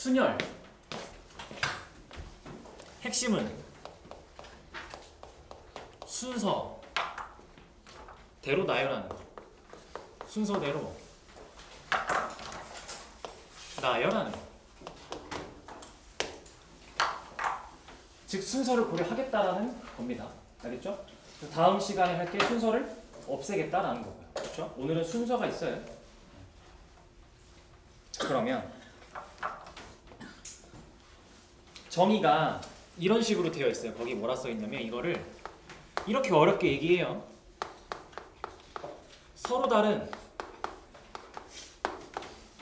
순열 핵심은 순서대로 나열하는 거. 순서대로 나열하는 거. 즉 순서를 고려하겠다라는 겁니다. 알겠죠? 다음 시간에 할 게 순서를 없애겠다라는 거고요. 그렇죠? 오늘은 순서가 있어요. 그러면 정의가 이런 식으로 되어 있어요. 거기 뭐라 써 있냐면 이거를 이렇게 어렵게 얘기해요. 서로 다른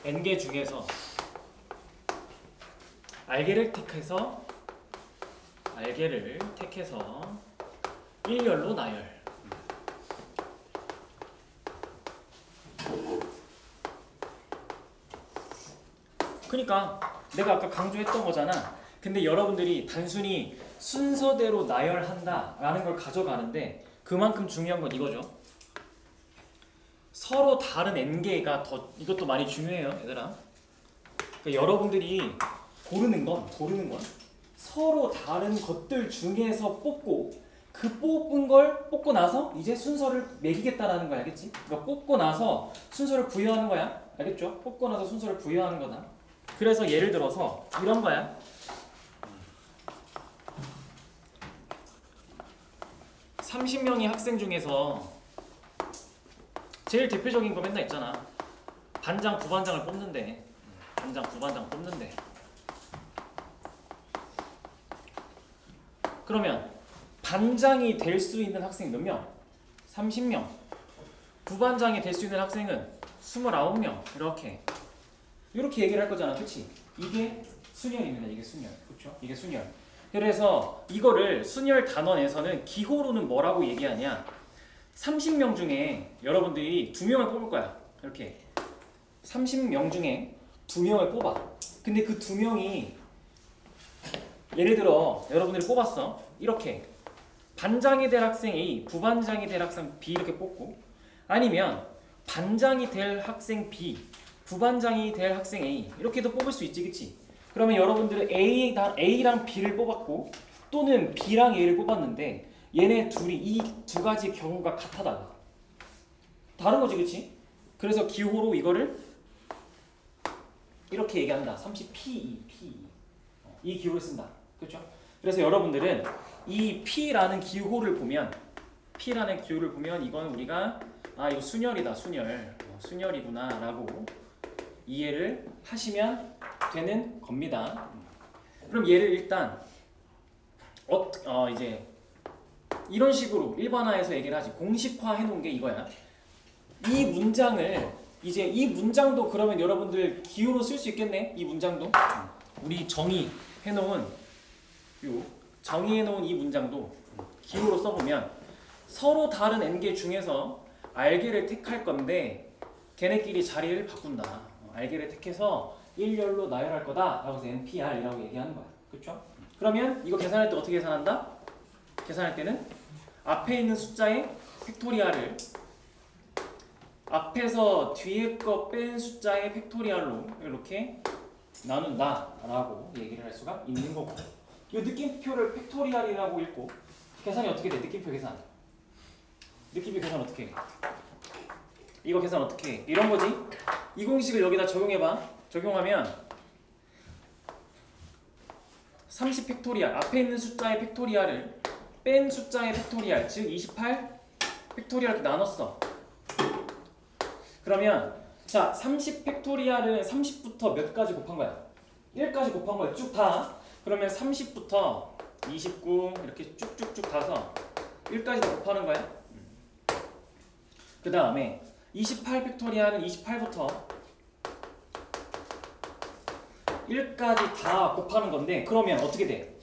n개 중에서 알게를 택해서 일렬로 나열. 그러니까 내가 아까 강조했던 거잖아. 근데 여러분들이 단순히 순서대로 나열한다라는 걸 가져가는데 그만큼 중요한 건 이거죠. 서로 다른 n개가 더 이것도 많이 중요해요, 얘들아. 그러니까 여러분들이 고르는 건 서로 다른 것들 중에서 뽑고 그 뽑은 걸 뽑고 나서 이제 순서를 매기겠다라는 거 알겠지? 그러니까 뽑고 나서 순서를 부여하는 거야. 알겠죠? 뽑고 나서 순서를 부여하는 거다. 그래서 예를 들어서 이런 거야. (30명의) 학생 중에서 제일 대표적인 거 맨날 있잖아. 반장, 부반장을 뽑는데 반장, 부반장 뽑는데 그러면 반장이 될 수 있는 학생 몇 명? 30명. 부반장이 될 수 있는 학생은 29명. 이렇게 얘기를 할 거잖아. 그치? 이게 순열입니다. 이게 순열. 그렇죠? 이게 순열. 그래서 이거를 순열 단원에서는 기호로는 뭐라고 얘기하냐? 30명 중에 여러분들이 2명을 뽑을 거야. 이렇게 30명 중에 2명을 뽑아. 근데 그 2명이 예를 들어 여러분들이 뽑았어. 이렇게 반장이 될 학생 A, 부반장이 될 학생 B 이렇게 뽑고, 아니면 반장이 될 학생 B, 부반장이 될 학생 A 이렇게도 뽑을 수 있지, 그치? 그러면 여러분들은 A랑 B를 뽑았고 또는 B랑 A를 뽑았는데 얘네 둘이 이 두 가지 경우가 같아 다른 거지, 그치? 그래서 기호로 이거를 이렇게 얘기한다. 30P2, P2. 이 기호를 쓴다. 그렇죠? 그래서 여러분들은 이 P라는 기호를 보면 이건 우리가 이거 순열이다, 순열이구나 라고 이해를 하시면 되는 겁니다. 그럼 얘를 일단 이제 이런 식으로 일반화해서 얘기를 하지. 공식화 해놓은 게 이거야. 이 문장도 그러면 여러분들 기호로 쓸 수 있겠네. 이 문장도 우리 정의해놓은 이 문장도 기호로 써보면 서로 다른 n개 중에서 알게를 택할 건데 걔네끼리 자리를 바꾼다. 알게를 택해서 일렬로 나열할 거다 라고 해서 NPR이라고 얘기하는 거야. 그렇죠? 그러면 이거 계산할 때 어떻게 계산한다? 계산할 때는 앞에 있는 숫자의 팩토리알을 앞에서 뒤에 거 뺀 숫자의 팩토리알로 이렇게 나눈다 라고 얘기를 할 수가 있는 거고, 이 느낌표를 팩토리알이라고 읽고 계산이 어떻게 돼? 느낌표 계산 어떻게 해? 이거 계산 어떻게 해? 이런 거지? 이 공식을 여기다 적용해봐. 적용하면 30 팩토리알, 앞에 있는 숫자의 팩토리알을 뺀 숫자의 팩토리알, 즉 28 팩토리알 이렇게 나눴어. 그러면 자, 30 팩토리알은 30부터 몇 가지 곱한 거야? 1까지 곱한 거야. 쭉 다. 그러면 30부터 29 이렇게 쭉쭉쭉 가서 1까지 다 곱하는 거야. 그 다음에 28 팩토리알은 28부터 1까지 다 곱하는 건데, 그러면 어떻게 돼?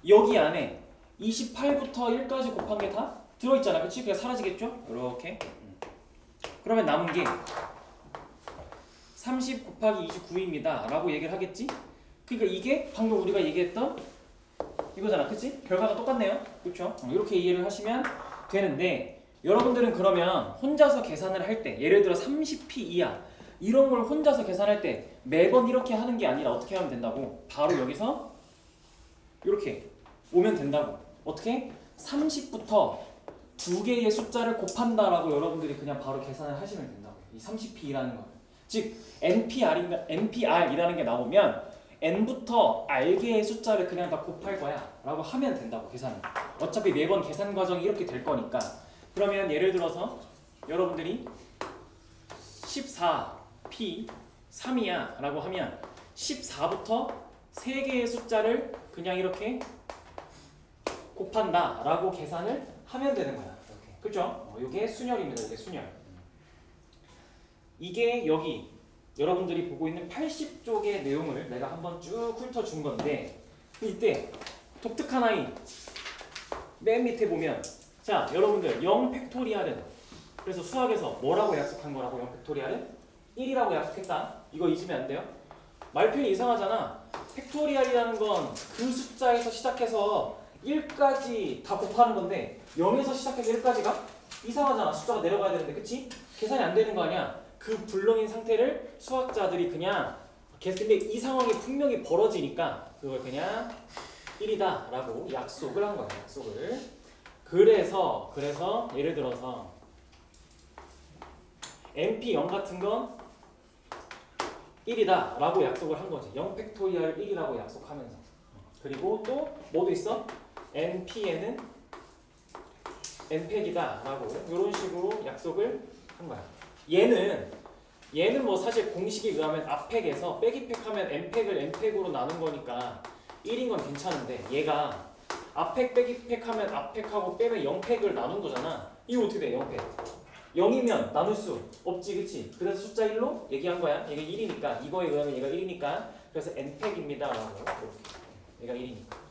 여기 안에 28부터 1까지 곱한 게 다 들어있잖아. 그치? 그냥 사라지겠죠? 이렇게. 그러면 남은 게 30 곱하기 29입니다 라고 얘기를 하겠지? 그러니까 이게 방금 우리가 얘기했던 이거잖아. 그치? 결과가 똑같네요. 그렇죠? 이렇게 이해를 하시면 되는데, 여러분들은 그러면 혼자서 계산을 할 때 예를 들어 30P2야. 이런 걸 혼자서 계산할 때 매번 이렇게 하는 게 아니라 어떻게 하면 된다고? 바로 여기서 이렇게 오면 된다고. 어떻게? 30부터 두 개의 숫자를 곱한다라고 여러분들이 그냥 바로 계산을 하시면 된다고. 이 30p라는 거. 즉 NPR이라는 게 나오면 n부터 r개의 숫자를 그냥 다 곱할 거야 라고 하면 된다고. 계산을. 어차피 매번 계산 과정이 이렇게 될 거니까. 그러면 예를 들어서 여러분들이 14p 3이야 라고 하면 14부터 3개의 숫자를 그냥 이렇게 곱한다 라고 계산을 하면 되는 거야. 이렇게. 그죠? 이게 순열입니다. 이게 순열. 이게 여기 여러분들이 보고 있는 80쪽의 내용을 내가 한번 쭉 훑어준 건데, 이때 독특한 아이 맨 밑에 보면, 자 여러분들 0 팩토리알은, 그래서 수학에서 뭐라고 약속한 거라고? 0 팩토리알은 1이라고 약속했다. 이거 잊으면 안 돼요. 말편이 이상하잖아. 팩토리알이라는 건 그 숫자에서 시작해서 1까지 다 곱하는 건데 0에서 시작해서 1까지가 이상하잖아. 숫자가 내려가야 되는데, 그치? 계산이 안 되는 거 아니야. 그 불능인 상태를 수학자들이 그냥 근데 이 상황이 분명히 벌어지니까 그걸 그냥 1이다 라고 약속을 한 거야. 약속을. 그래서 예를 들어서 NP0 같은 건 1이다 라고 약속을 한 거지. 0 팩토리얼 1이라고 약속하면서. 그리고 또 뭐도 있어? NP에는 n팩이다 라고 이런 식으로 약속을 한 거야. 얘는 뭐 사실 공식에 의하면 앞팩에서 빼기팩 하면 n팩을 n팩으로 나눈 거니까 1인 건 괜찮은데, 얘가 앞팩 빼기팩 하면 앞팩하고 빼면 0팩을 나눈 거잖아. 이거 어떻게 돼? 0팩 0이면 나눌 수 없지, 그치? 그래서 숫자 1로 얘기한 거야. 얘가 1이니까, 이거에 의하면 얘가 1이니까 그래서 n팩입니다 라고. 얘가 1이니까.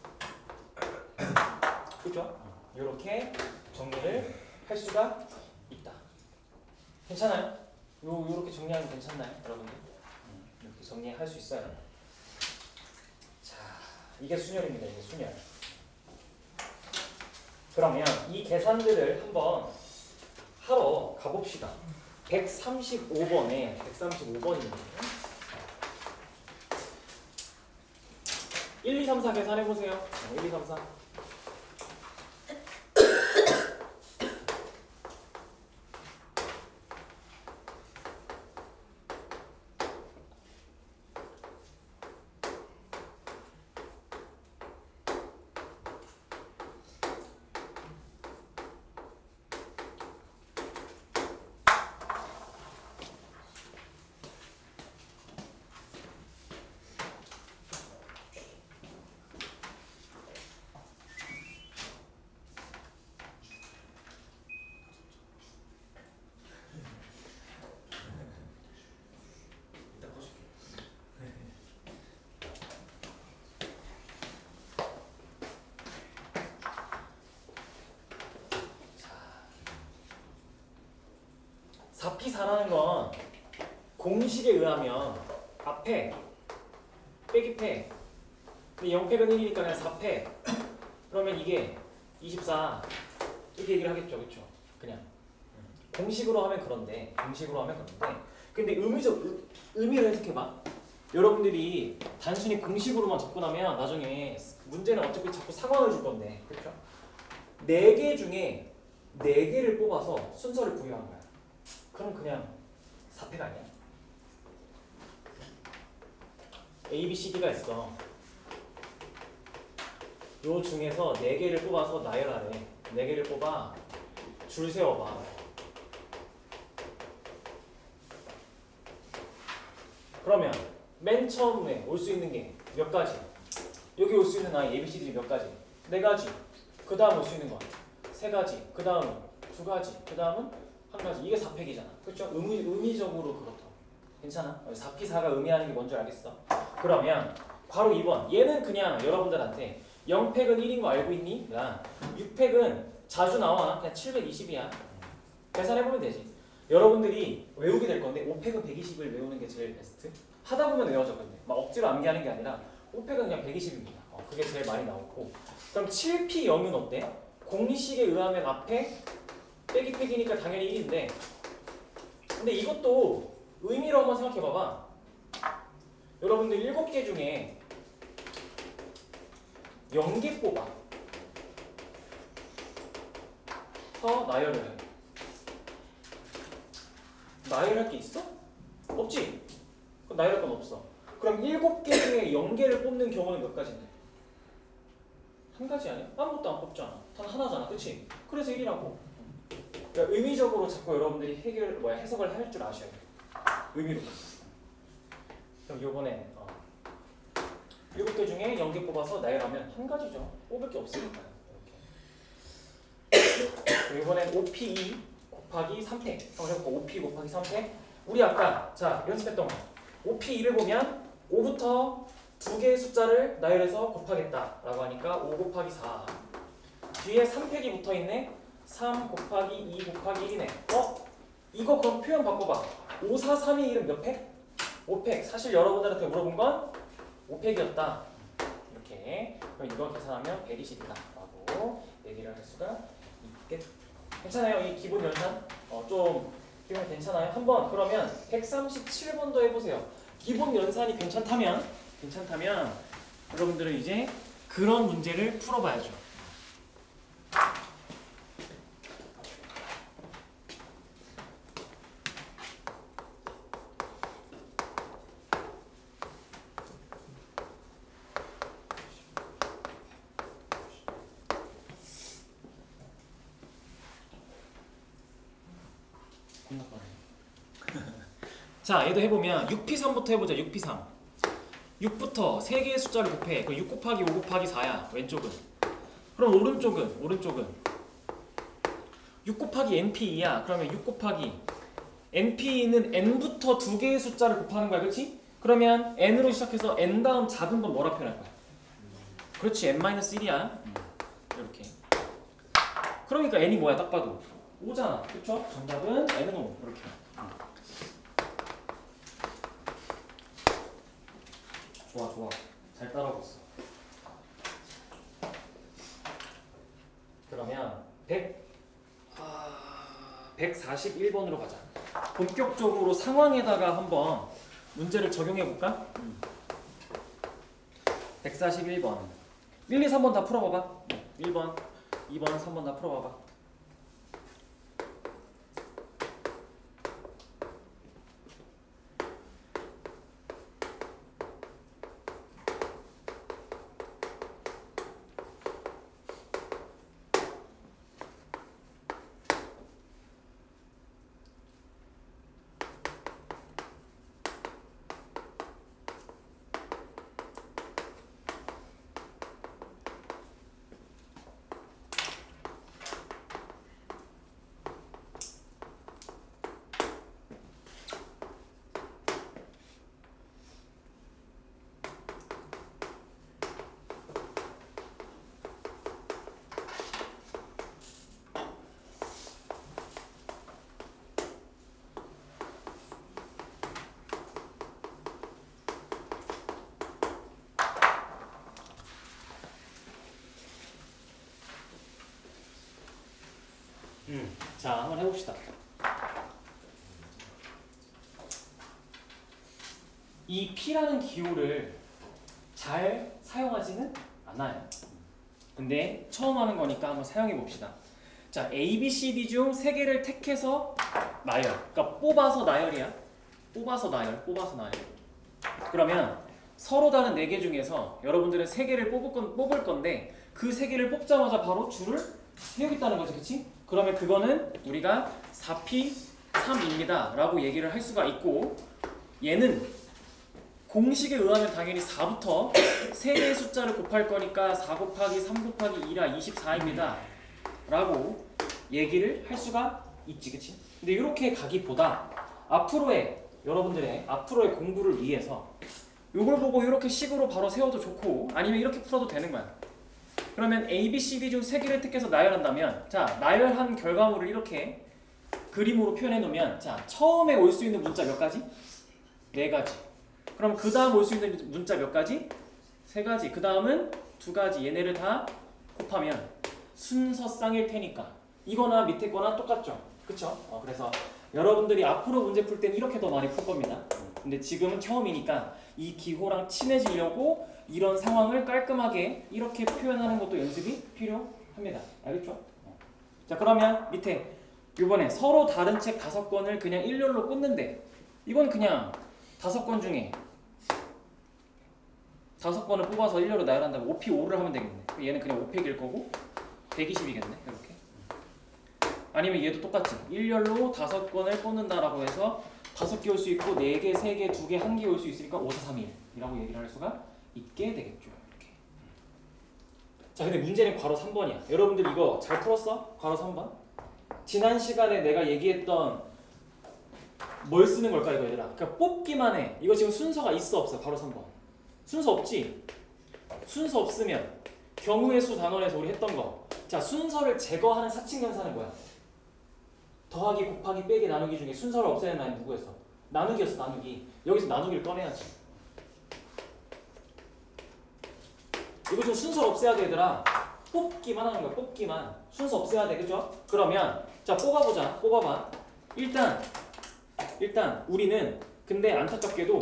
그죠? 이렇게 정리를 할 수가 있다. 괜찮아요? 요렇게 정리하면 괜찮나요, 여러분들? 이렇게 정리할 수 있어요. 자, 이게 순열입니다. 이게 순열. 그러면 이 계산들을 한번 하러 가봅시다. 135번입니다. 1, 2, 3, 4 계산해보세요. 1, 2, 3, 4. 자, 4P4라는 건 공식에 의하면 앞에 빼기패, 근데 0팩은 1이니까 그냥 4패. 그러면 이게 24 이렇게 얘기를 하겠죠, 그렇죠? 그냥 공식으로 하면 그런데, 근데 의미를 해석해봐. 여러분들이 단순히 공식으로만 접근하면 나중에 문제는 어차피 자꾸 상황을 줄 건데, 그렇죠? 4개 중에 4개를 뽑아서 순서를 부여한 거야. 그럼 그냥 4패가 아니야. A, B, C, D가 있어. 요 중에서 4개를 뽑아서 나열하래. 4개를 뽑아 줄 세워봐. 그러면 맨 처음에 올 수 있는 게 몇 가지? 여기 올 수 있는 아이 A, B, C, D 몇 가지? 4가지. 그 다음 올 수 있는 거 3가지. 그 다음 2가지. 그 다음은 1가지. 이게 4팩이잖아. 그렇죠? 의미적으로 그렇다. 괜찮아? 4P4가 의미하는 게 뭔지 알겠어? 그러면 바로 2번. 얘는 그냥 여러분들한테 0팩은 1인 거 알고 있니? 6팩은 자주 나와. 그냥 720이야. 계산해보면 되지. 여러분들이 외우게 될 건데 5팩은 120을 외우는 게 제일 베스트. 하다 보면 외워져. 근데 막 억지로 암기하는 게 아니라 5팩은 그냥 120입니다. 그게 제일 많이 나오고. 그럼 7P0은 어때? 공식에 의하면 앞에 빼기 팩이니까 당연히 1인데, 근데 이것도 의미로 한번 생각해봐봐. 여러분들 7개 중에 0개 뽑아 서 나열을 해. 나열할 게 있어? 없지? 그럼 나열할 건 없어. 그럼 7개 중에 0개를 뽑는 경우는 몇 가지인데? 한 가지 아니야? 아무것도 안 뽑잖아. 단 하나잖아. 그치? 그래서 1이라고. 그러니까 의미적으로 자꾸 여러분들이 해석을 할 줄 아셔야 돼. 의미로. 그럼 요번에 7개 중에 0개 뽑아서 나열하면 한 가지죠. 뽑을 게 없으니까요. 이렇게. 이번엔 5p2 곱하기 3팩. 한번 해볼까? 5p 곱하기 3팩. 우리 아까 자 연습했던 거. 5p2를 보면 5부터 두 개의 숫자를 나열해서 곱하겠다 라고 하니까 5 곱하기 4. 뒤에 3팩이 붙어있네. 3 곱하기 2 곱하기 1이네. 이거 그럼 표현 바꿔봐. 5, 4, 3이 1은 몇 팩? 5팩. 사실 여러분들한테 물어본 건 5팩이었다. 이렇게. 그럼 이거 계산하면 120이다 라고 얘기를 할 수가 있겠. 괜찮아요? 이 기본 연산? 좀 기본 괜찮아요? 한번 그러면 137번도 해보세요. 기본 연산이 괜찮다면 여러분들은 이제 그런 문제를 풀어봐야죠. 자, 얘도 해보면 6p3부터 해보자. 6p3 6부터 3개의 숫자를 곱해. 그 6 곱하기 5 곱하기 4야 왼쪽은. 그럼 오른쪽은 6 곱하기 np2야. 그러면 6 곱하기 np는 n부터 2개의 숫자를 곱하는 거야. 그렇지? 그러면 n으로 시작해서 n 다음 작은 건 뭐라 표현할 거야? 그렇지, n-1이야. 이렇게. 그러니까 n이 뭐야? 딱 봐도 5잖아. 그렇죠? 정답은 n은 5. 이렇게. 좋아. 잘 따라오고 있어. 그러면 141번으로 가자. 본격적으로 상황에다가 한번 문제를 적용해 볼까? 141번. 1, 2, 3번 다 풀어봐봐. 1번, 2번, 3번 다 풀어봐봐. 자, 한번 해봅시다. 이 P라는 기호를 잘 사용하지는 않아요. 근데 처음 하는 거니까 한번 사용해 봅시다. 자, A, B, C, D 중 3개를 택해서 나열. 그러니까 뽑아서 나열이야. 뽑아서 나열. 그러면 서로 다른 4개 중에서 여러분들은 3개를 뽑을 건데 그 3개를 뽑자마자 바로 줄을 세우겠다는 거지, 그치? 그러면 그거는 우리가 4p3입니다 라고 얘기를 할 수가 있고, 얘는 공식에 의하면 당연히 4부터 3개의 숫자를 곱할 거니까 4 곱하기 3 곱하기 2라 24입니다 라고 얘기를 할 수가 있지, 그치? 근데 이렇게 가기보다 여러분들의 앞으로의 공부를 위해서 이걸 보고 이렇게 식으로 바로 세워도 좋고, 아니면 이렇게 풀어도 되는 거야. 그러면 A, B, C, D 중 3개를 택해서 나열한다면, 자, 나열한 결과물을 이렇게 그림으로 표현해 놓으면, 자, 처음에 올 수 있는 문자 몇 가지? 4가지. 그럼 그 다음 올 수 있는 문자 몇 가지? 3가지. 그 다음은 2가지. 얘네를 다 곱하면 순서쌍일 테니까 이거나 밑에 거나 똑같죠? 그쵸? 그래서 여러분들이 앞으로 문제 풀 때는 이렇게 더 많이 풀 겁니다. 근데 지금은 처음이니까 이 기호랑 친해지려고 이런 상황을 깔끔하게 이렇게 표현하는 것도 연습이 필요합니다. 알겠죠? 자, 그러면 밑에 이번에 서로 다른 책 5권을 그냥 일렬로 꽂는데 이건 그냥 5권 중에 5권을 뽑아서 일렬로 나열한다면 5P5를 하면 되겠네. 얘는 그냥 5팩일 거고 120이겠네. 이렇게. 아니면 얘도 똑같지. 일렬로 5권을 꽂는다라고 해서 5개 올 수 있고 4개, 3개, 2개, 1개 올 수 있으니까 5, 4, 3, 1이라고 얘기를 할 수가 있게 되겠죠. 이렇게. 자, 근데 문제는 괄호 3번이야. 여러분들 이거 잘 풀었어? 괄호 3번? 지난 시간에 내가 얘기했던 뭘 쓰는 걸까 이거 얘들아? 그러니까 뽑기만 해. 이거 지금 순서가 있어 없어? 괄호 3번. 순서 없지? 순서 없으면 경우의 수 단원에서 우리 했던 거. 자, 순서를 제거하는 사칙연산은 뭐야? 더하기, 곱하기, 빼기, 나누기 중에 순서를 없애는 라인 누구였어? 나누기였어. 나누기. 여기서 나누기를 꺼내야지. 이거 좀 순서 없애야 돼 얘들아. 뽑기만 하는 거야. 뽑기만. 순서 없애야 돼. 그죠? 그러면 자, 뽑아보자. 뽑아봐. 일단 우리는 근데 안타깝게도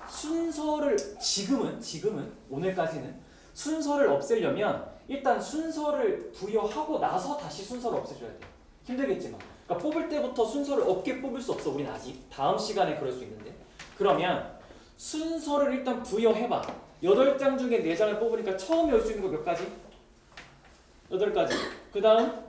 순서를 지금은 오늘까지는 순서를 없애려면 일단 순서를 부여하고 나서 다시 순서를 없애줘야 돼. 힘들겠지만. 그러니까 뽑을 때부터 순서를 없게 뽑을 수 없어. 우린 아직. 다음 시간에 그럴 수 있는데. 그러면 순서를 일단 부여해봐. 8장 중에 4장을 뽑으니까 처음에 올 수 있는 거 몇 가지? 8가지. 그 다음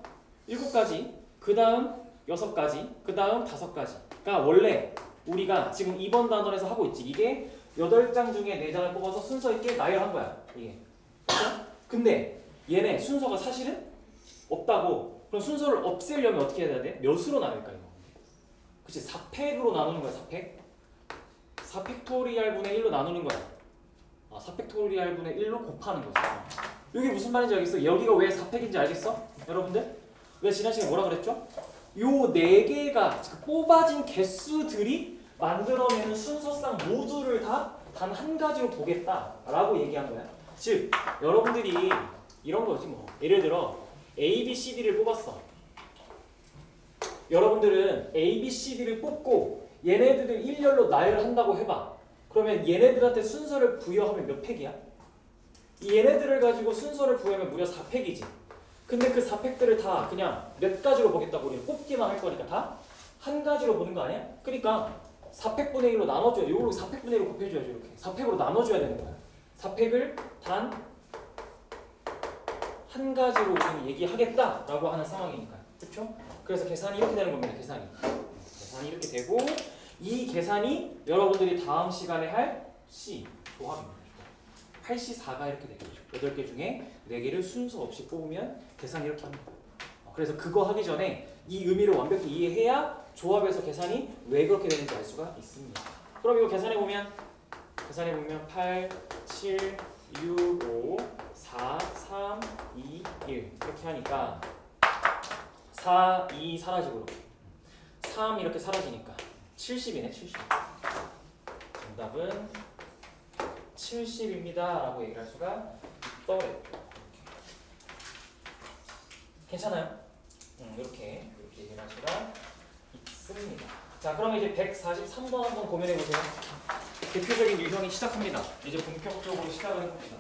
7가지. 그 다음 6가지. 그 다음 5가지. 그러니까 원래 우리가 지금 2번 단원에서 하고 있지. 이게 8장 중에 4장을 뽑아서 순서 있게 나열한 거야. 이게. 그렇죠? 근데 얘네 순서가 사실은 없다고. 그럼 순서를 없애려면 어떻게 해야 돼? 몇으로 나눌까 이거? 그치? 4팩으로 나누는 거야. 4팩. 4팩토리알 분의 1로 나누는 거야. 4팩토리알 분의 1로 곱하는 거지. 이게 무슨 말인지 알겠어? 여기가 왜 4팩인지 알겠어? 여러분들? 내가 지난 시간에 뭐라 그랬죠? 요 4개가 뽑아진 개수들이 만들어내는 순서상 모두를 다 단 한 가지로 보겠다라고 얘기한 거야. 즉, 여러분들이 이런 거지 뭐. 예를 들어 A, B, C, D를 뽑았어. 여러분들은 A, B, C, D를 뽑고 얘네들을 일렬로 나열한다고 해봐. 그러면 얘네들한테 순서를 부여하면 몇 팩이야? 얘네들을 가지고 순서를 부여하면 무려 4팩이지. 근데 그 4팩들을 다 그냥 몇 가지로 보겠다고 우리는 뽑기만 할 거니까 다 한 가지로 보는 거 아니야? 그러니까 4팩분의 1로 나눠줘야 돼. 요걸로 4팩분의 1로 곱해줘야죠. 이렇게 4팩으로 나눠줘야 되는 거야. 4팩을 단 한 가지로 우리는 얘기하겠다라고 하는 상황이니까. 그렇죠? 그래서 계산이 이렇게 되는 겁니다. 계산이 이렇게 되고 이 계산이 여러분들이 다음 시간에 할 C 조합입니다. 8C 4가 이렇게 되겠죠. 8개 중에 4개를 순서 없이 뽑으면 계산이 이렇게 합니다. 그래서 그거 하기 전에 이 의미를 완벽히 이해해야 조합에서 계산이 왜 그렇게 되는지 알 수가 있습니다. 그럼 이거 계산해보면 8, 7, 6, 5, 4, 3, 2, 1 이렇게 하니까 4, 2 사라지고 3 이렇게 사라지니까 70이네. 70. 정답은 70입니다 라고 얘기를 할 수가 있더래요. 괜찮아요? 이렇게 얘기를 할 수가 있습니다. 자, 그럼 이제 143번 한번 고민해 보세요. 대표적인 유형이 시작합니다. 이제 본격적으로 시작을 해봅시다.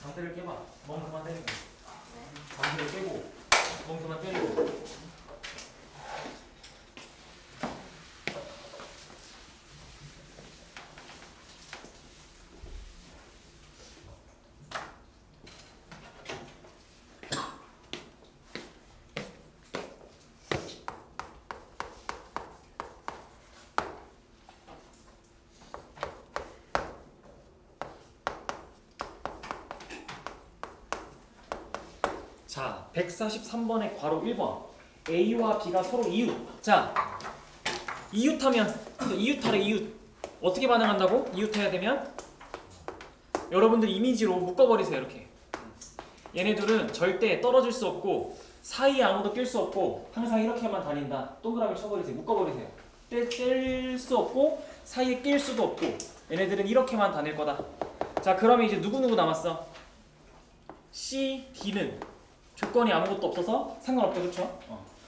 장대를 깨봐. 멍 그만 때리고. 장대를 깨고. 멍 그만 때리고. 자, 143번의 괄호 1번. A와 B가 서로 이웃. 자, 이웃하면 이웃하래 이웃. 어떻게 반응한다고? 이웃해야 되면 여러분들 이미지로 묶어버리세요. 이렇게. 얘네들은 절대 떨어질 수 없고 사이에 아무도 낄 수 없고 항상 이렇게만 다닌다. 동그라미 쳐버리세요. 묶어버리세요. 뗄 수 없고 사이에 낄 수도 없고 얘네들은 이렇게만 다닐 거다. 자, 그러면 이제 누구누구 남았어? C, D는 조건이 아무것도 없어서 상관없죠. 그렇죠?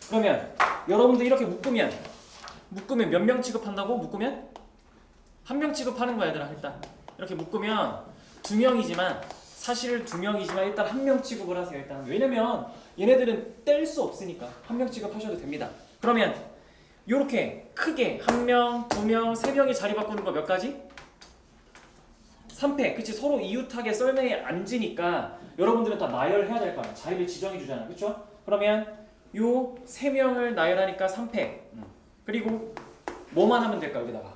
그러면 여러분들 이렇게 묶으면 몇 명 취급한다고? 묶으면 한 명 취급하는 거야. 얘들아. 일단 이렇게 묶으면 2명이지만 사실 2명이지만 일단 한 명 취급을 하세요. 일단 왜냐면 얘네들은 뗄 수 없으니까 한 명 취급하셔도 됩니다. 그러면 요렇게 크게 1명, 2명, 3명이 자리 바꾸는 거 몇 가지? 3패. 그치? 서로 이웃하게 썰매에 앉으니까 여러분들은 다 나열해야 될 거 아니야. 자리를 지정해 주잖아. 그쵸? 그러면 요 3명을 나열하니까 3패. 그리고 뭐만 하면 될까? 여기다가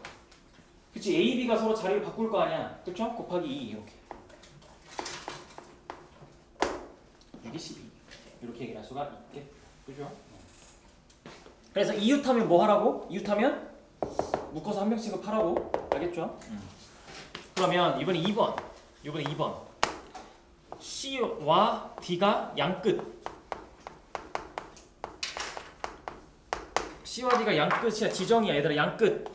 그치? A, B가 서로 자리를 바꿀 거 아니야. 그쵸? 곱하기 2 이렇게 6이 12 이렇게 얘기할 수가 있겠. 그죠? 그래서 이웃하면 뭐 하라고? 이웃하면 묶어서 한 명 취급하라고. 알겠죠? 그러면 이번에 2번. 이번에 2번. C와 D가 양끝. C와 D가 양끝이야. 지정이야. 얘들아 양끝.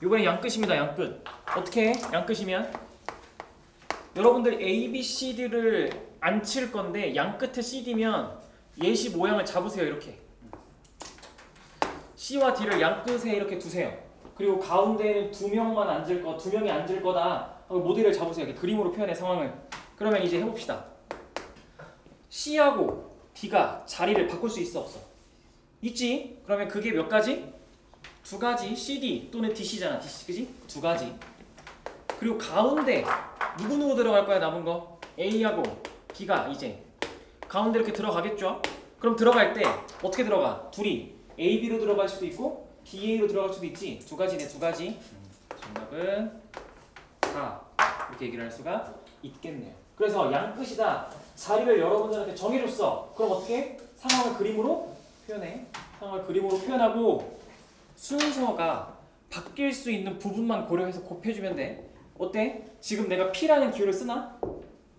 이번에 양끝입니다. 양끝. 어떻게 해? 양끝이면 여러분들 A, B, C, D를 안 칠 건데 양끝에 CD면 예시 모양을 잡으세요. 이렇게 C와 D를 양끝에 이렇게 두세요. 그리고 가운데에는 2명만 앉을 거, 2명이 앉을 거다 하고 모델을 잡으세요. 이렇게 그림으로 표현해 상황을. 그러면 이제 해봅시다. C하고 D가 자리를 바꿀 수 있어 없어? 있지? 그러면 그게 몇 가지? 2가지. CD 또는 DC잖아. DC 그지? 2가지. 그리고 가운데 누구 들어갈 거야? 남은 거 A하고 B가 이제 가운데 이렇게 들어가겠죠? 그럼 들어갈 때 어떻게 들어가? 둘이 A, B로 들어갈 수도 있고 B, A로 들어갈 수도 있지. 2가지네. 2가지. 정답은 4. 이렇게 얘기를 할 수가 있겠네요. 그래서 양끝이다. 자리를 여러분들한테 정해줬어. 그럼 어떻게? 상황을 그림으로 표현해. 상황을 그림으로 표현하고 순서가 바뀔 수 있는 부분만 고려해서 곱해주면 돼. 어때? 지금 내가 P라는 기호를 쓰나?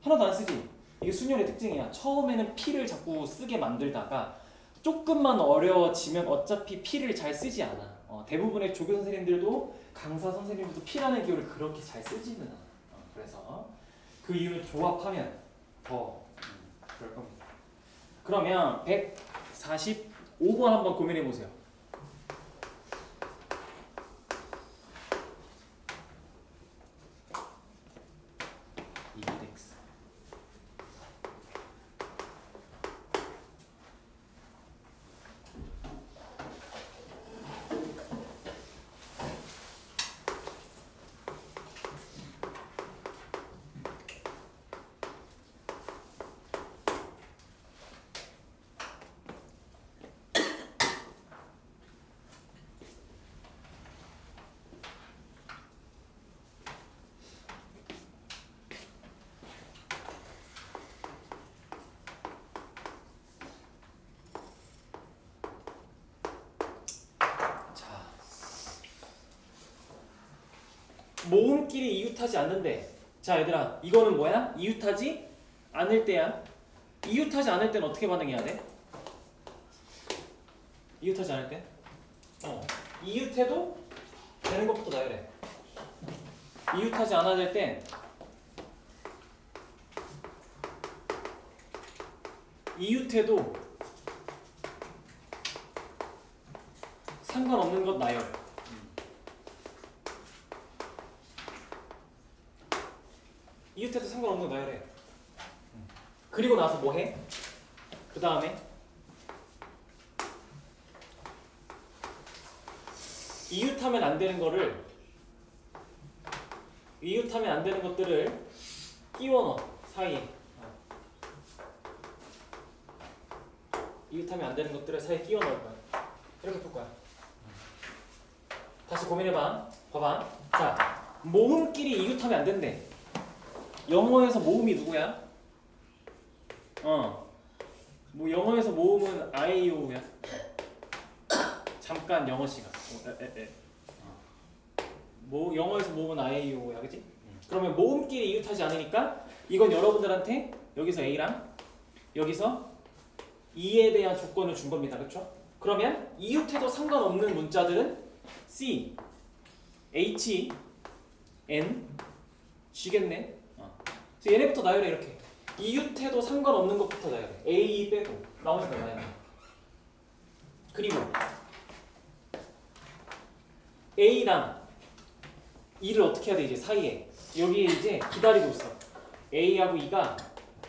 하나도 안 쓰지? 이게 순열의 특징이야. 처음에는 P를 자꾸 쓰게 만들다가 조금만 어려워지면 어차피 P를 잘 쓰지 않아. 대부분의 조교 선생님들도 강사 선생님들도 P라는 기호를 그렇게 잘 쓰지는 않아. 그래서 그 이유는 조합하면 더 그럴 겁니다. 그러면 145번 한번 고민해 보세요. 모음끼리 이웃하지 않는데. 자 얘들아 이거는 뭐야? 이웃하지 않을 때야. 이웃하지 않을 때는 어떻게 반응해야 돼? 이웃하지 않을 때? 이웃해도 되는 것부터 나열해. 이웃하지 않아야 될 땐 이웃해도 상관없는 것 나열. 이웃해도 상관없는 거 나열해. 그리고 나서 뭐 해? 그 다음에 이웃하면 안 되는 거를 이웃하면 안 되는 것들을 끼워 넣어 사이에. 이웃하면 안 되는 것들을 사이에 끼워 넣을 거야. 이렇게 풀 거야. 다시 고민해봐. 봐봐. 자 모음끼리 이웃하면 안 된대. 영어에서 모음이 누구야? 뭐 영어에서 모음은 아이오우야. 잠깐 영어 시간. 뭐 영어에서 모음은 아이오우야, 그렇지? 그러면 모음끼리 이웃하지 않으니까 이건 여러분들한테 여기서 A랑 여기서 E에 대한 조건을 준 겁니다. 그렇죠? 그러면 이웃해도 상관없는 문자들은 C, H, N, G겠네. 그래서 얘네부터 나열해 이렇게. 이웃해도 상관없는 것부터 나열해. A, E 빼고 나머지 다 나열해. 그리고 A랑 E를 어떻게 해야 돼? 이제 사이에 여기에 이제 기다리고 있어. A하고 E가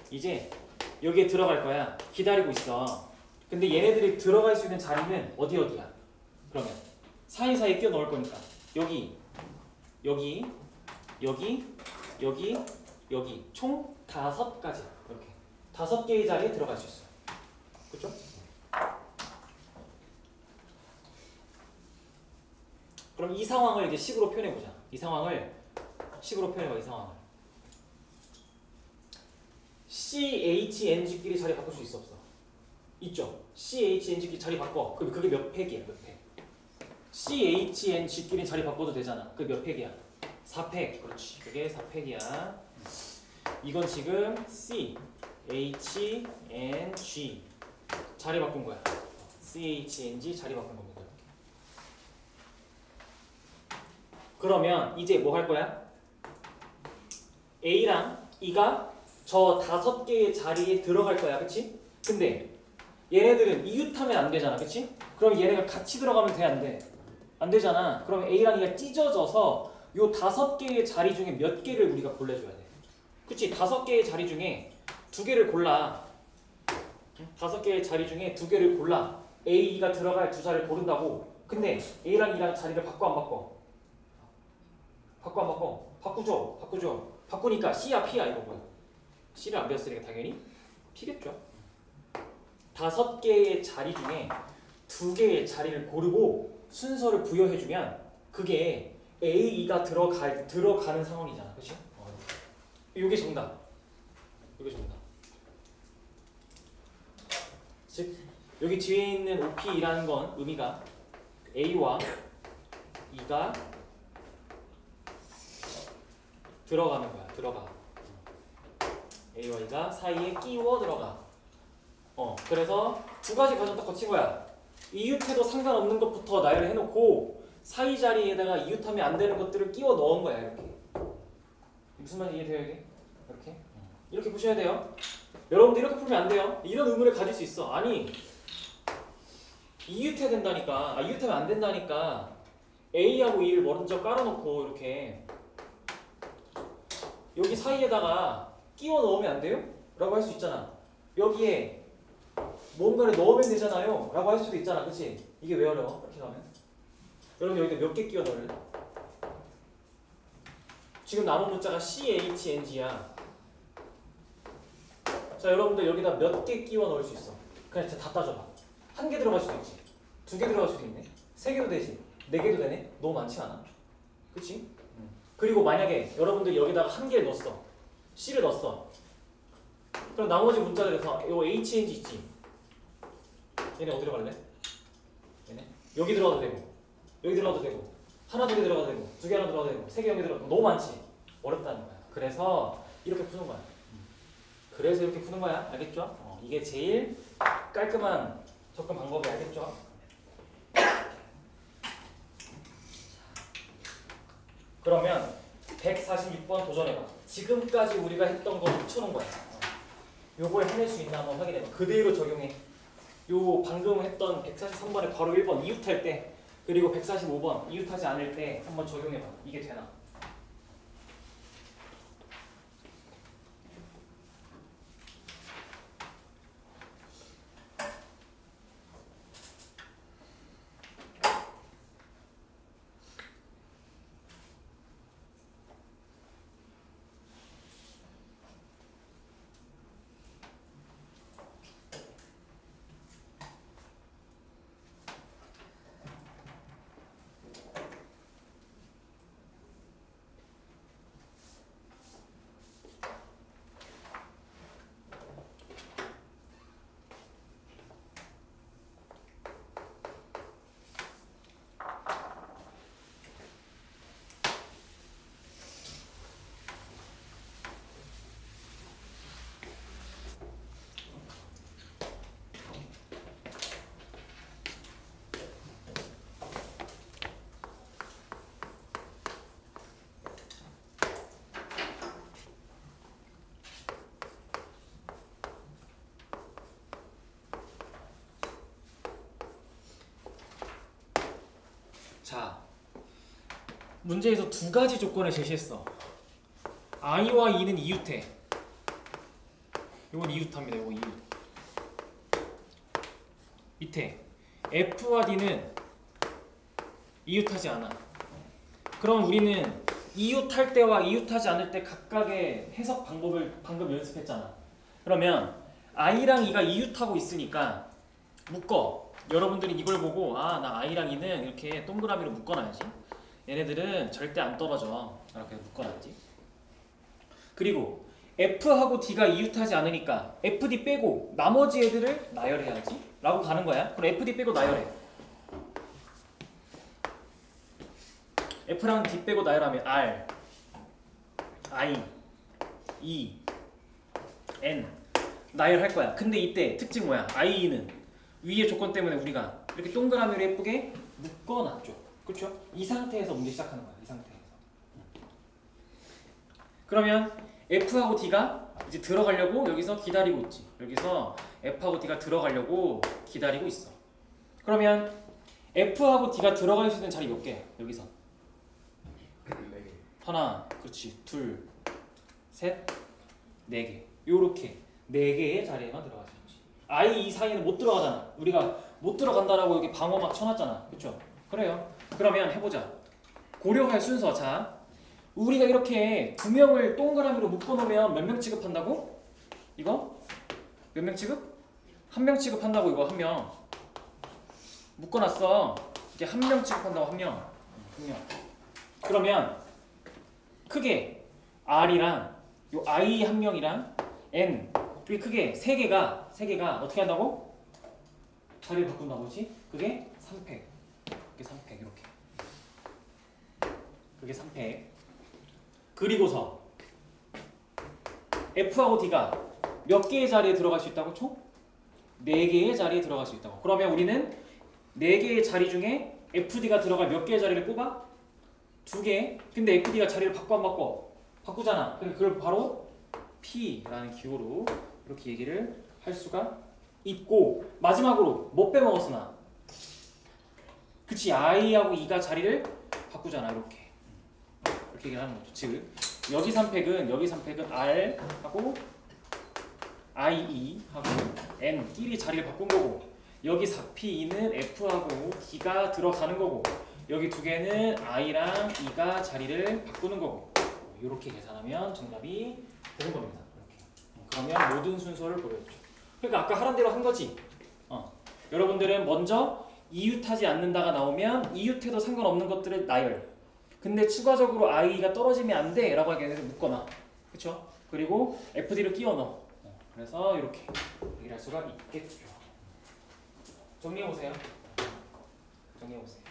이제 여기에 들어갈 거야. 기다리고 있어. 근데 얘네들이 들어갈 수 있는 자리는 어디야? 그러면 사이사이에 끼워 넣을 거니까 여기 총 5가지 이렇게 5개의 자리에 들어갈 수 있어. 그렇죠? 그럼 이 상황을 이제 식으로 표현해 보자. 이 상황을 CHNG끼리 자리 바꿀 수 있어 없어? 있죠. CHNG끼리 자리 바꿔. 그럼 그게 몇 팩이야? 몇 팩? CHNG끼리 자리 바꿔도 되잖아. 그게 몇 팩이야? 4팩. 그렇지. 그게 4팩이야. 이건 지금 C, H, N, G 자리 바꾼 거야. CHNG 자리 바꾼 겁니다. 이렇게. 그러면 이제 뭐 할 거야? A랑 E가 저 5개의 자리에 들어갈 거야. 그치? 근데 얘네들은 이웃하면 안 되잖아. 그치? 그럼 얘네가 같이 들어가면 돼? 안 돼? 안 되잖아. 그럼 A랑 E가 찢어져서 요 5개의 자리 중에 몇 개를 우리가 골라줘야 돼. 그치? 5개의 자리 중에 2개를 골라. 5개의 자리 중에 2개를 골라. A, E가 들어갈 두 자리를 고른다고. 근데 A랑 E랑 자리를 바꿔 안 바꿔? 바꿔 안 바꿔? 바꾸죠. 바꾸니까 C야 P야 이거 뭐야? C를 안 배웠으니까 당연히 P겠죠. 5개의 자리 중에 2개의 자리를 고르고 순서를 부여해주면 그게 A, E가 들어가는 상황이잖아. 그치? 이게 정답. 즉 여기 뒤에 있는 OP라는 건 의미가 A와 E가 들어가는 거야. 들어가. A와 E가 사이에 끼워 들어가. 그래서 2가지 과정 딱 거친 거야. 이웃해도 상관없는 것부터 나열을 해놓고 사이 자리에다가 이웃하면 안 되는 것들을 끼워 넣은 거야. 이렇게. 무슨 말인지 이해돼요 이게? 이렇게 보셔야 돼요. 여러분들 이렇게 풀면 안 돼요. 이런 의문을 가질 수 있어. 아니 이웃해야 된다니까. 이웃하면 안 된다니까. A하고 E를 먼저 깔아놓고 이렇게 여기 사이에다가 끼워 넣으면 안 돼요? 라고 할 수 있잖아. 여기에 뭔가를 넣으면 되잖아요. 라고 할 수도 있잖아. 그치? 이게 왜 어려워? 이렇게 가면. 여러분 여기다 몇 개 끼워 넣을래? 지금 남은 문자가 CHNG야. 자 여러분들 여기다 몇 개 끼워 넣을 수 있어? 그냥 진짜 다 따져봐. 1개 들어갈 수도 있지. 2개 들어갈 수도 있네. 3개도 되지. 4개도 되네. 너무 많지 않아? 그치? 그리고 만약에 여러분들이 여기다가 1개를 넣었어. C를 넣었어. 그럼 나머지 문자들에서 요 HNG 있지? 얘네 어디로 갈래? 얘네? 여기 들어가도 되고 여기 들어가도 되고 하나 2개 들어가도 되고 2개 하나 들어가도 되고 3개 4개 들어가도 되고 너무 많지? 어렵다는 거야. 그래서 이렇게 푸는 거야. 알겠죠? 이게 제일 깔끔한 접근 방법이 알겠죠? 그러면 146번 도전해봐. 지금까지 우리가 했던 거 붙여놓은 거야. 요걸 해낼 수 있나 한번 확인해봐. 그대로 적용해. 요 방금 했던 143번에 바로 1번 이웃할 때 그리고 145번 이웃하지 않을 때 한번 적용해봐. 이게 되나? 문제에서 두 가지 조건을 제시했어. i와 e는 이웃해. 이건 이웃합니다. 이거 이웃. 밑에 f와 d는 이웃하지 않아. 그럼 우리는 이웃할 때와 이웃하지 않을 때 각각의 해석 방법을 방금 연습했잖아. 그러면 i랑 e가 이웃하고 있으니까 묶어. 여러분들이 이걸 보고 아, 나 i랑 e는 이렇게 동그라미로 묶어놔야지. 얘네들은 절대 안 떨어져. 이렇게 묶어놔야지. 그리고 f하고 d가 이웃하지 않으니까 fd 빼고 나머지 애들을 나열해야지 라고 가는 거야. 그럼 fd 빼고 나열해. f랑 d 빼고 나열하면 r, i, e, n 나열할 거야. 근데 이때 특징 뭐야? i, e는 위의 조건 때문에 우리가 이렇게 동그라미로 예쁘게 묶어놨죠. 그렇죠? 이 상태에서 문제 시작하는 거야. 이 상태에서. 그러면 f하고 d가 이제 들어가려고 여기서 기다리고 있지. 여기서 f하고 d가 들어가려고 기다리고 있어. 그러면 f하고 d가 들어갈 수 있는 자리 몇 개야? 여기서 하나, 그렇지, 둘, 셋, 네 개. 요렇게 네 개의 자리에만 들어갈 수 있지. i, e 사이에는 못 들어가잖아. 우리가 못 들어간다라고 여기 방어막 쳐놨잖아. 그렇죠? 그래요. 그러면 해보자. 고려할 순서. 자, 우리가 이렇게 두 명을 동그라미로 묶어놓으면 몇 명 취급한다고? 이거? 몇 명 취급? 한 명 취급한다고. 이거 한 명 묶어놨어. 이게 한 명 취급한다고. 한 명. 한 명. 그러면 크게 R이랑 요 I 한 명이랑 N 되게 크게 세 개가 어떻게 한다고? 자리를 바꾼다고. 그렇지? 그게 3팩. 그게 3팩. 이렇게. 그게 3팩. 그리고서 F하고 D가 몇 개의 자리에 들어갈 수 있다고? 총? 4개의 자리에 들어갈 수 있다고. 그러면 우리는 4개의 자리 중에 FD가 들어갈 몇 개의 자리를 뽑아? 2개. 근데 FD가 자리를 바꿔 안 바꿔? 바꾸잖아. 그러니까 그걸 바로 P라는 기호로 이렇게 얘기를 할 수가 있고, 마지막으로 뭐 빼먹었어 나? 그치, I하고 E가 자리를 바꾸잖아. 이렇게 얘기를 하는 거죠. 즉 여기 3팩은 R하고 IE하고 N끼리 자리를 바꾼 거고, 여기 4P2는 F하고 D가 들어가는 거고, 여기 두 개는 I랑 E가 자리를 바꾸는 거고, 이렇게 계산하면 정답이 되는 겁니다. 이렇게. 그러면 모든 순서를 보여주죠. 그러니까 아까 하란 대로 한 거지. 여러분들은 먼저 이웃하지 않는다가 나오면 이웃해도 상관없는 것들을 나열. 근데 추가적으로 I가 떨어지면 안 돼 라고 하게 해서 묶거나, 그쵸? 그리고 FD를 끼워 넣어. 그래서 이렇게 얘기를 할 수가 있겠죠. 정리해보세요. 정리해보세요.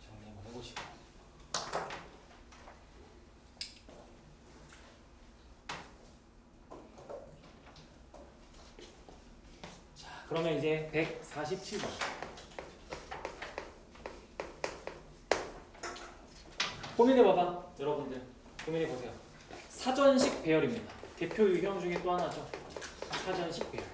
정리 한번 해보시고. 자, 그러면 이제 147번. 고민해봐봐. 여러분들 고민해보세요. 사전식 배열입니다. 대표 유형 중에 또 하나죠. 사전식 배열.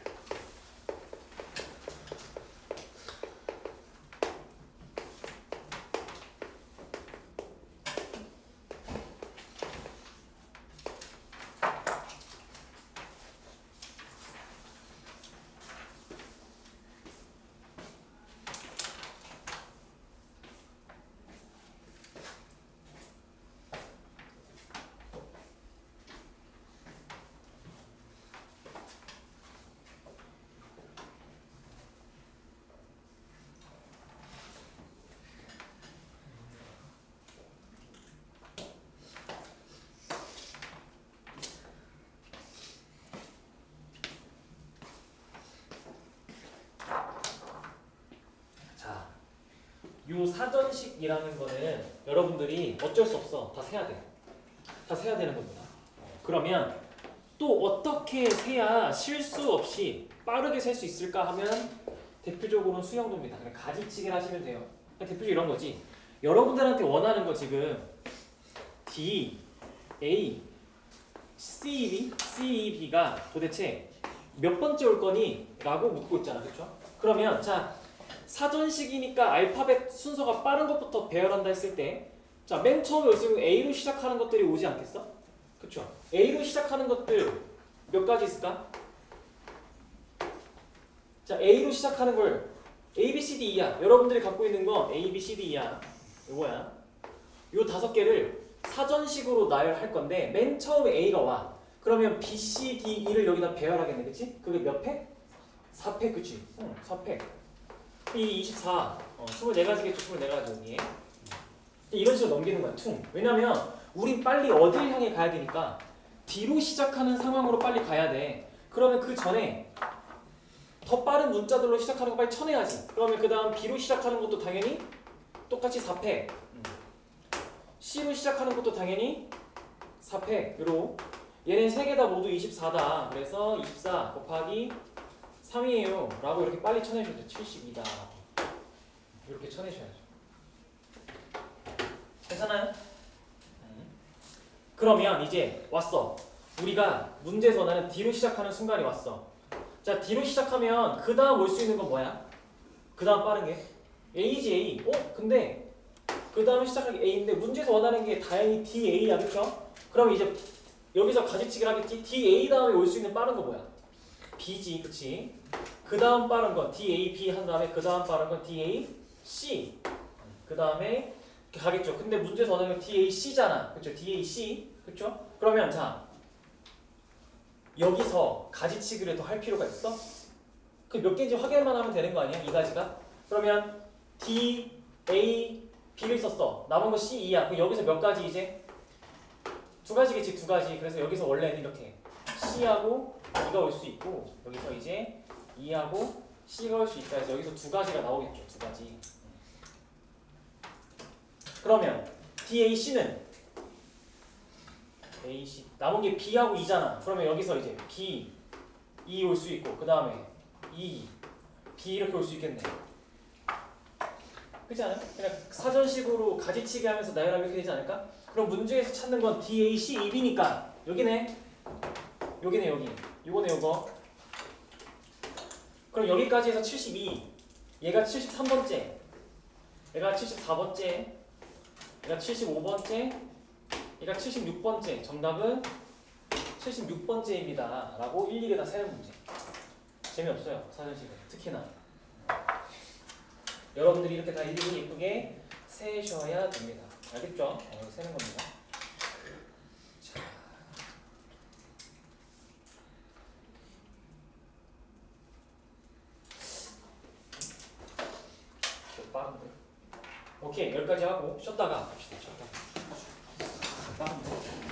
요 사전식이라는 거는 여러분들이 어쩔 수 없어. 다 세야 돼. 다 세야 되는 겁니다. 그러면 또 어떻게 세야 실수 없이 빠르게 셀 수 있을까 하면 대표적으로는 수영도입니다. 그냥 가지치기를 하시면 돼요. 대표적으로 이런 거지. 여러분들한테 원하는 거 지금 D, A, CEB가 도대체 몇 번째 올 거니? 라고 묻고 있잖아. 그렇죠? 그러면 자 사전식이니까 알파벳 순서가 빠른 것부터 배열한다 했을 때 자 맨 처음에 올 수 있는 A로 시작하는 것들이 오지 않겠어? 그렇죠? A로 시작하는 것들 몇 가지 있을까? 자 A로 시작하는 걸 A, B, C, D, E야. 여러분들이 갖고 있는 건 A, B, C, D, E야. 이거야. 요 5개를 사전식으으로 나열할 건데 맨 처음에 A가 와. 그러면 B, C, D, E를 여기다 배열하겠네. 그치? 그게 몇 팩? 4팩 그치? 4팩. 이 24. 24가지겠죠. 24가지 여기에. 이런 식으로 넘기는 거야. 퉁. 왜냐면 우린 빨리 어딜 향해 가야 되니까 D로 시작하는 상황으로 빨리 가야 돼. 그러면 그 전에 더 빠른 문자들로 시작하는 거 빨리 쳐내야지. 그러면 그 다음 B로 시작하는 것도 당연히 똑같이 4팩. C로 시작하는 것도 당연히 4팩. 요로 얘네 3개 다 모두 24다. 그래서 24 곱하기 3이에요. 라고 이렇게 빨리 쳐내셔야죠. 72다. 이렇게 쳐내셔야죠. 괜찮아요? 그러면 이제 왔어. 우리가 문제에서 원하는 D로 시작하는 순간이 왔어. 자, D로 시작하면 그 다음 올 수 있는 건 뭐야? 그 다음 빠른 게 A지 A. 근데 그 다음에 시작하는 게 A인데 문제에서 원하는 게 다행히 DA야. 그쵸? 그럼 이제 여기서 가지치기를 하겠지? DA 다음에 올 수 있는 빠른 거 뭐야? B지. 그치? 그 다음 빠른 건 DAB 한 다음에 그 다음 빠른 건 DAC. 그 다음에 이렇게 가겠죠. 근데 문제에서 원하는 건 DAC잖아. 그쵸? DAC. 그쵸? 그러면 자 여기서 가지치기를 더 할 필요가 있어? 그 몇 개인지 확인만 하면 되는 거 아니야? 이 가지가? 그러면 D, A, B를 썼어. 남은 거 C, E야. 그럼 여기서 몇 가지 이제? 2가지겠지. 2가지. 그래서 여기서 원래는 이렇게 C하고 E가 올 수 있고 여기서 이제 E하고 C가 올 수 있다 해서 여기서 2가지가 나오겠죠. 2가지. 그러면 DAC는 AC 남은 게 B하고 E잖아. 그러면 여기서 이제 B, E 올 수 있고 그 다음에 E, B 이렇게 올 수 있겠네. 그렇지 않아요? 그냥 사전식으로 가지치기 하면서 나열하면 이렇게 되지 않을까? 그럼 문제에서 찾는 건 DAC, EB니까 여기네. 여기네 여기. 요거네 요거. 그럼 여기까지 해서 72. 얘가 73번째. 얘가 74번째. 얘가 75번째. 얘가 76번째. 정답은 76번째입니다. 라고 일일이 다 세는 문제. 재미없어요. 사전식은. 특히나. 여러분들이 이렇게 다 일일이 예쁘게 세셔야 됩니다. 알겠죠? 세는 겁니다. 자. 빠른데? 오케이. 여기까지 하고 쉬었다가 봅시다. 쉬었다가. 빠른데?